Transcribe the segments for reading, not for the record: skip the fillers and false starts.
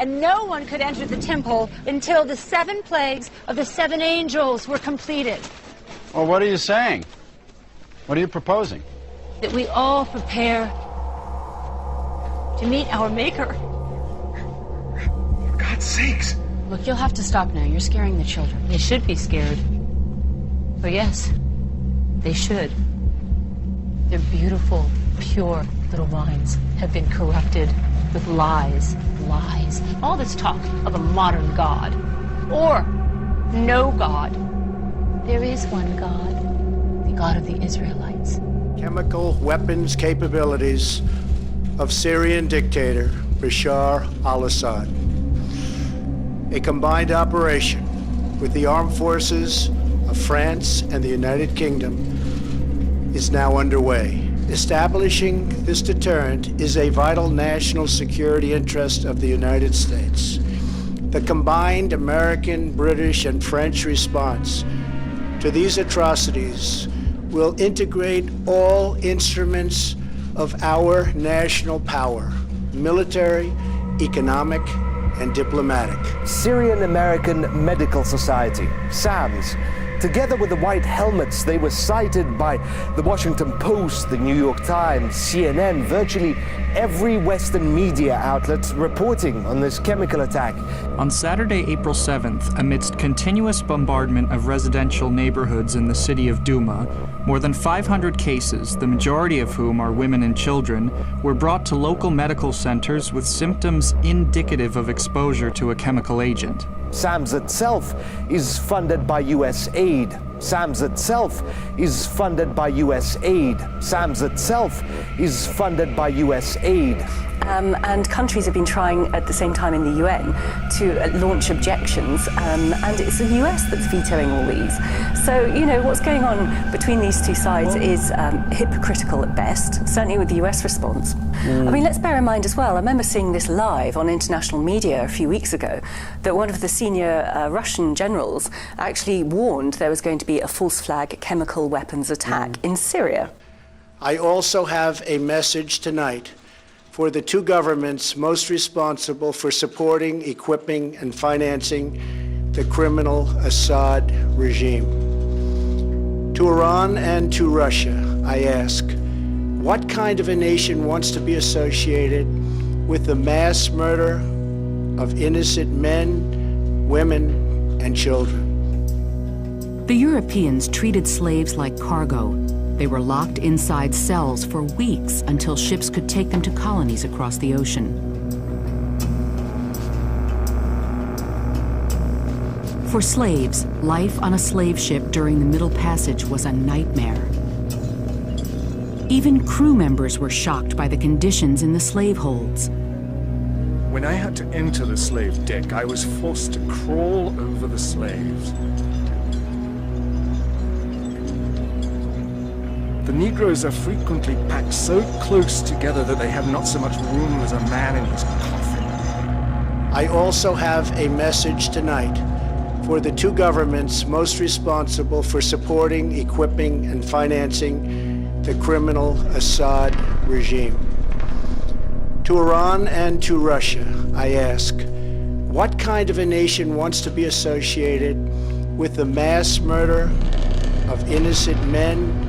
And no one could enter the temple until the 7 plagues of the 7 angels were completed. Well, what are you saying? What are you proposing? That we all prepare to meet our Maker. For God's sakes. Look, you'll have to stop now. You're scaring the children. They should be scared. Oh, yes, they should. Their beautiful, pure little minds have been corrupted with lies. All this talk of a modern God, or no God. There is one God, the God of the Israelites. Chemical weapons capabilities of Syrian dictator Bashar al-Assad. A combined operation with the armed forces of France and the United Kingdom is now underway. Establishing this deterrent is a vital national security interest of the United States. The combined American, British, and French response to these atrocities will integrate all instruments of our national power, military, economic, and diplomatic. Syrian American Medical Society, SAMS. Together with the white helmets, they were cited by the Washington Post, the New York Times, CNN, virtually every Western media outlet reporting on this chemical attack. On Saturday, April 7th, amidst continuous bombardment of residential neighborhoods in the city of Douma, more than 500 cases, the majority of whom are women and children, were brought to local medical centers with symptoms indicative of exposure to a chemical agent. SAMS itself is funded by U.S. aid. SAMS itself is funded by U.S. aid. SAMS itself is funded by U.S. aid. And countries have been trying at the same time in the UN to launch objections, and it's the US that's vetoing all these. So, you know, what's going on between these two sides is hypocritical at best, certainly with the US response. I mean, let's bear in mind as well, I remember seeing this live on international media a few weeks ago, that one of the senior Russian generals actually warned there was going to be a false flag chemical weapons attack in Syria. I also have a message tonight for the two governments most responsible for supporting, equipping, and financing the criminal Assad regime. To Iran and to Russia, I ask, what kind of a nation wants to be associated with the mass murder of innocent men, women, and children? The Europeans treated slaves like cargo. They were locked inside cells for weeks until ships could take them to colonies across the ocean. For slaves, life on a slave ship during the Middle Passage was a nightmare. Even crew members were shocked by the conditions in the slave holds. When I had to enter the slave deck, I was forced to crawl over the slaves. The Negroes are frequently packed so close together that they have not so much room as a man in his coffin. I also have a message tonight for the two governments most responsible for supporting, equipping, and financing the criminal Assad regime. To Iran and to Russia, I ask, what kind of a nation wants to be associated with the mass murder of innocent men,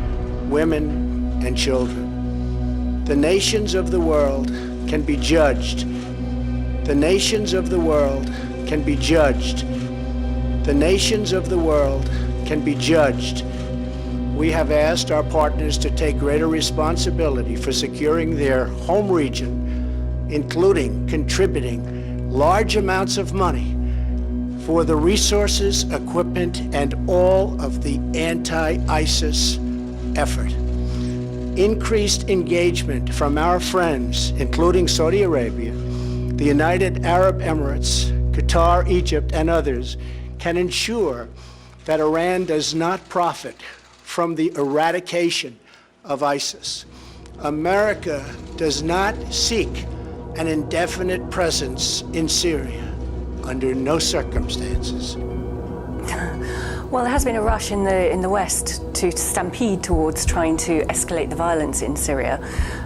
women, and children? The nations of the world can be judged. The nations of the world can be judged. The nations of the world can be judged. We have asked our partners to take greater responsibility for securing their home region, including contributing large amounts of money for the resources, equipment, and all of the anti-ISIS effort. Increased engagement from our friends, including Saudi Arabia, the United Arab Emirates, Qatar, Egypt, and others, can ensure that Iran does not profit from the eradication of ISIS. America does not seek an indefinite presence in Syria. under no circumstances. Well, there has been a rush in the West to stampede towards trying to escalate the violence in Syria.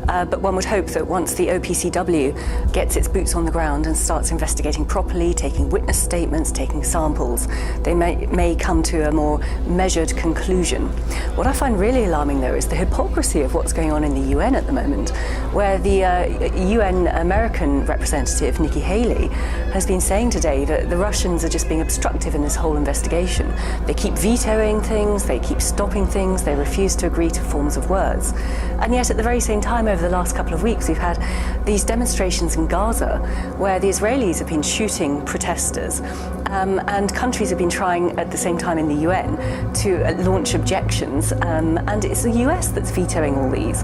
But one would hope that once the OPCW gets its boots on the ground and starts investigating properly, taking witness statements, taking samples, they may come to a more measured conclusion. What I find really alarming, though, is the hypocrisy of what's going on in the UN at the moment, where the UN American representative, Nikki Haley, has been saying today that the Russians are just being obstructive in this whole investigation. They keep vetoing things, they keep stopping things, they refuse to agree to forms of words. And yet at the very same time, over the last couple of weeks, we've had these demonstrations in Gaza where the Israelis have been shooting protesters, and countries have been trying at the same time in the UN to launch objections, and it's the US that's vetoing all these.